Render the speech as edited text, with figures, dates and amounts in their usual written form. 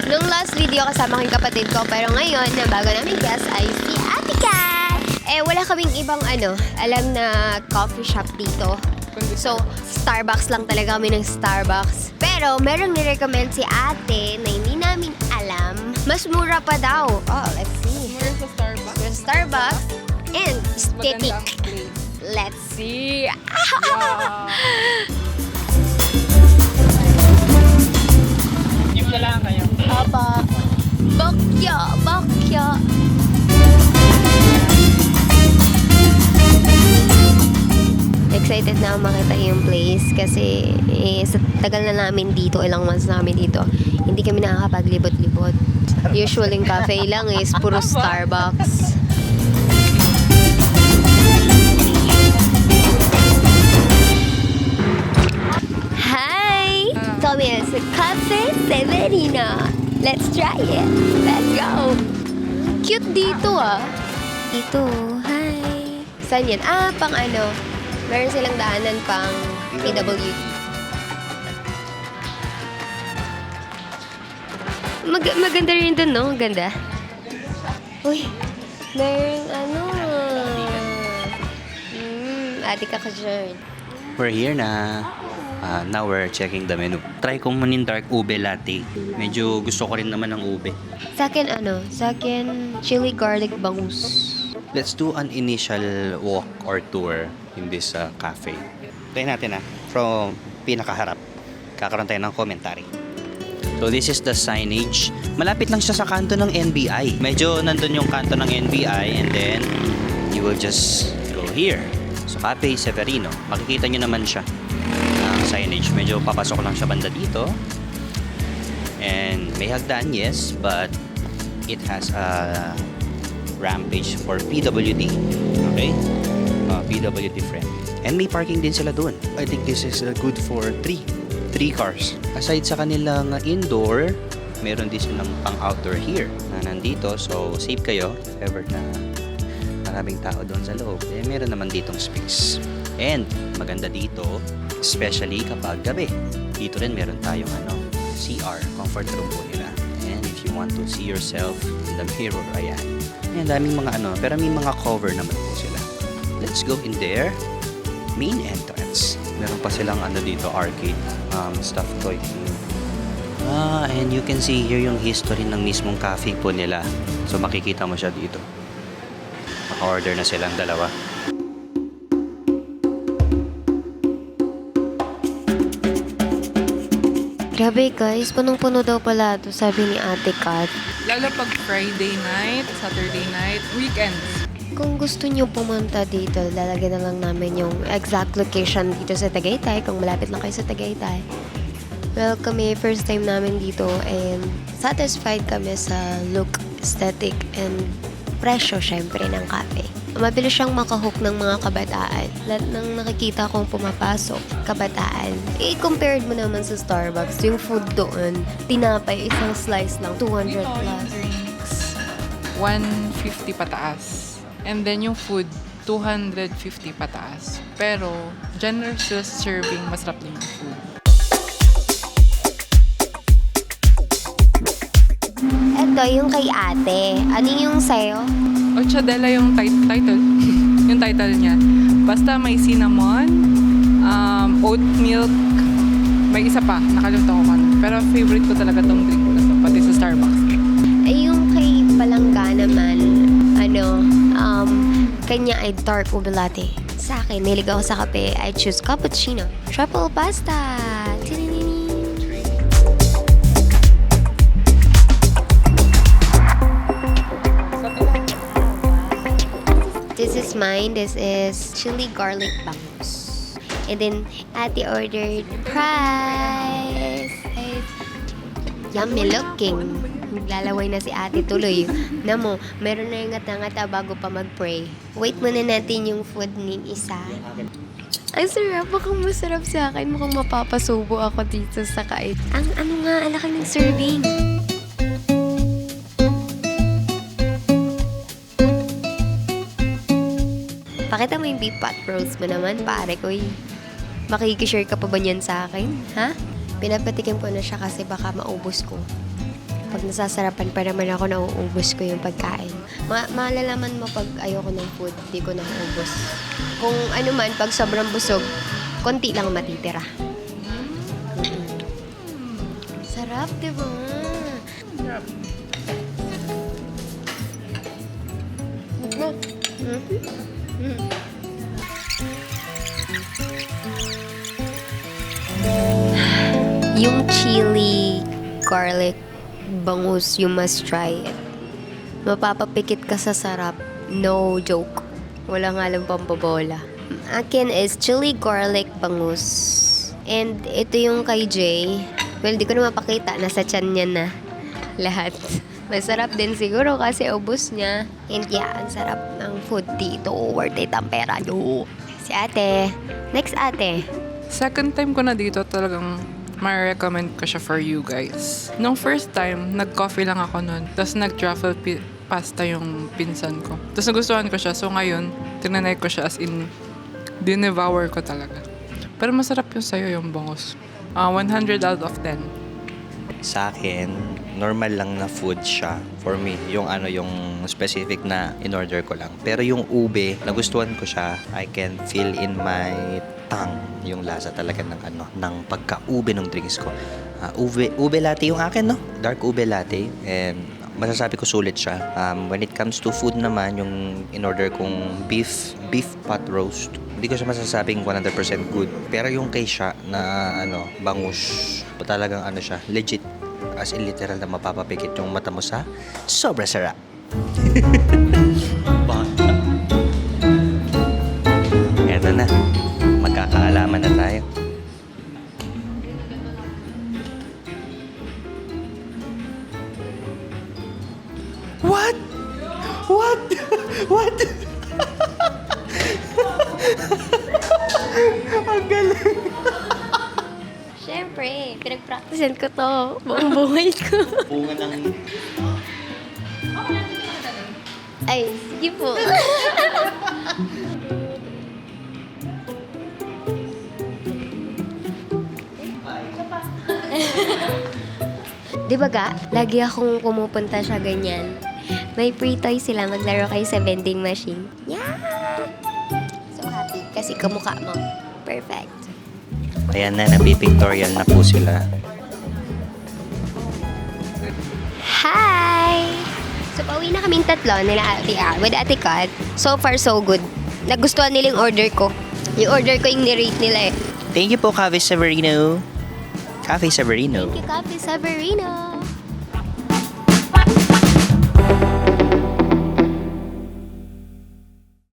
Nung last video kasama ko yung kapatid ko, pero ngayon, na bago namin guest ay si Ate Kat. Wala kaming ibang alam na coffee shop dito. So, Starbucks lang talaga kami ng Starbucks. Pero, merong nirecommend si ate na hindi namin alam. Mas mura pa daw. Oh, let's see. Where's the Starbucks? There's Starbucks and Static. Magandang place. Let's see. Wow. Give na lang kayo. Aba. Bakya. Excited na ako makita yung place kasi sa tagal na namin dito, ilang months namin dito, hindi kami nakakapaglibot-libot. Usual yung cafe lang is puro Starbucks. Hi! Kami sa Cafe Severina. Let's try it. Let's go! Cute dito Ito, hi! Saan yan? Pang meron silang daanan pang PWD. Maganda rin dun, no? Ganda. Uy, merong ate ka dyan. We're here na. Now we're checking the menu. Try ko muna yung dark ube latte. Medyo gusto ko rin naman ng ube. Sa akin, chili garlic bangus. Let's do an initial walk or tour in this cafe. Tayo natin from pinakaharap. Kakaroon tayo ng commentary. So this is the signage. Malapit lang siya sa kanto ng NBI. Medyo nandun yung kanto ng NBI and then you will just go here. So Cafe Severino. Makikita nyo naman siya. Signage. Medyo papasok lang siya banda dito. And may hagdan, yes, but it has a rampage for PWD. Okay? PWD friendly. And may parking din sila doon. I think this is good for 3 cars. Aside sa kanilang indoor, meron din silang pang-outdoor here na nandito. So, safe kayo if ever na maraming tao doon sa loob. Meron naman ditong space. And maganda dito, especially kapag gabi. Dito rin meron tayong CR, comfort room po nila. And if you want to see yourself in the mirror, ayan. Ayan, daming mga pero may mga cover naman po sila. Let's go in there. Main entrance. Meron pa silang dito, arcade, stuff toy. And you can see here yung history ng mismong cafe po nila. So makikita mo siya dito. Naka-order na silang dalawa. Grabe guys, punong-puno daw pala ito, sabi ni Ate Kat. Lalo pag Friday night, Saturday night, weekends. Kung gusto nyo pumunta dito, lalagyan na lang namin yung exact location dito sa Tagaytay, kung malapit lang kayo sa Tagaytay. Well, kami, first time namin dito and satisfied kami sa look, aesthetic, and presyo syempre ng cafe. Mabilis siyang makahook ng mga kabataan. Lahat ng nakikita kong pumapasok, kabataan. Compared mo naman sa Starbucks, yung food doon, tinapay, isang slice lang, 200 Dito yung plus. drinks, 150 pataas. And then yung food, 250 pataas. Pero, generous serving, masarap din yung food. Eto, yung kay ate. Ano yung sayo? Ochadela yung title. Yung title niya. Basta may cinnamon, oat milk, may isa pa, nakalimutan ko ano. Pero favorite ko talaga tong drink ko na to, pati sa Starbucks. Yung kay Palangga naman, kanya ay dark ube latte. Sa akin, nilig ako sa kape, I choose cappuccino. Triple pasta! Tininining! This is mine. This is chili garlic bangus. And then, ate ordered fries. Yummy looking. Naglalaway na si ate tuloy. Namo, meron na yung ngata-ngata bago pa mag-pray. Wait muna natin yung food ni isa. Ang sarap. Mukhang masarap sa akin. Mukhang mapapasubo ako dito sa kain. Ang laki ng serving. Pakita mo yung beef pot roast mo naman, pare ko. Makikishare ka pa ba niyan sa akin? Ha? Pinapatikim ko na siya kasi baka maubos ko. Pag nasasarapan pa naman ako, nauubos ko yung pagkain. Malalaman mo pag ayoko ng food, di ko nauubos. Kung ano man, pag sobrang busog, konti lang matitira. Sarap, di ba? Sarap. Yung chili, garlic, bangus, you must try it. Mapapapikit ka sa sarap. No joke. Wala nga lang pambobola. Akin is chili, garlic, bangus. And ito yung kay Jay. Well, di ko na mapakita. Nasa tiyan niya na. Lahat. Masarap din siguro kasi ubos niya. And yeah, ang sarap ng food dito. Worth it ang pera nyo. Si ate. Next ate. Second time ko na dito, talagang ma-recommend ko siya for you guys. Nung first time, nag-coffee lang ako nun. Tapos nag-truffle pasta yung pinsan ko. Tapos nagustuhan ko siya. So ngayon, tinanay ko siya as in, dinevour ko talaga. Pero masarap yung sayo yung bangus. 100 out of 10. Sa akin, normal lang na food siya for me. Yung yung specific na in-order ko lang. Pero yung ube, nagustuhan ko siya. I can feel in my tongue yung lasa talaga ng pagka-ube ng drinks ko. Ube latte yung akin, no? Dark ube latte. And masasabi ko sulit siya. When it comes to food naman, yung in-order kong beef pot roast, hindi ko siya masasabing 100% good. Pero yung kay siya na bangus, talagang siya, legit. As in literal na mapapapikit yung mata mo sa sobra sarap. Eto na. Magkakaalaman na tayo. What? What? What? Ang galing. Siyempre, pinag-practicean ko to buong buhay ko. Bunga ng... Ay, sige po. Di ba ga? Lagi akong pumupunta sa ganyan. May free toy sila, maglaro kayo sa vending machine. Yeah! So happy kasi kamukha mo. Perfect. Ayan na, nabi-pictorial na po sila. Hi! So, pauwi na kaming tatlo nila Ate A with Ate Kat. So far, so good. Nagustuhan nila yung order ko. Yung order ko yung nirate nila eh. Thank you po, Cafe Severino. Cafe Severino. Thank you, Coffee Saverino.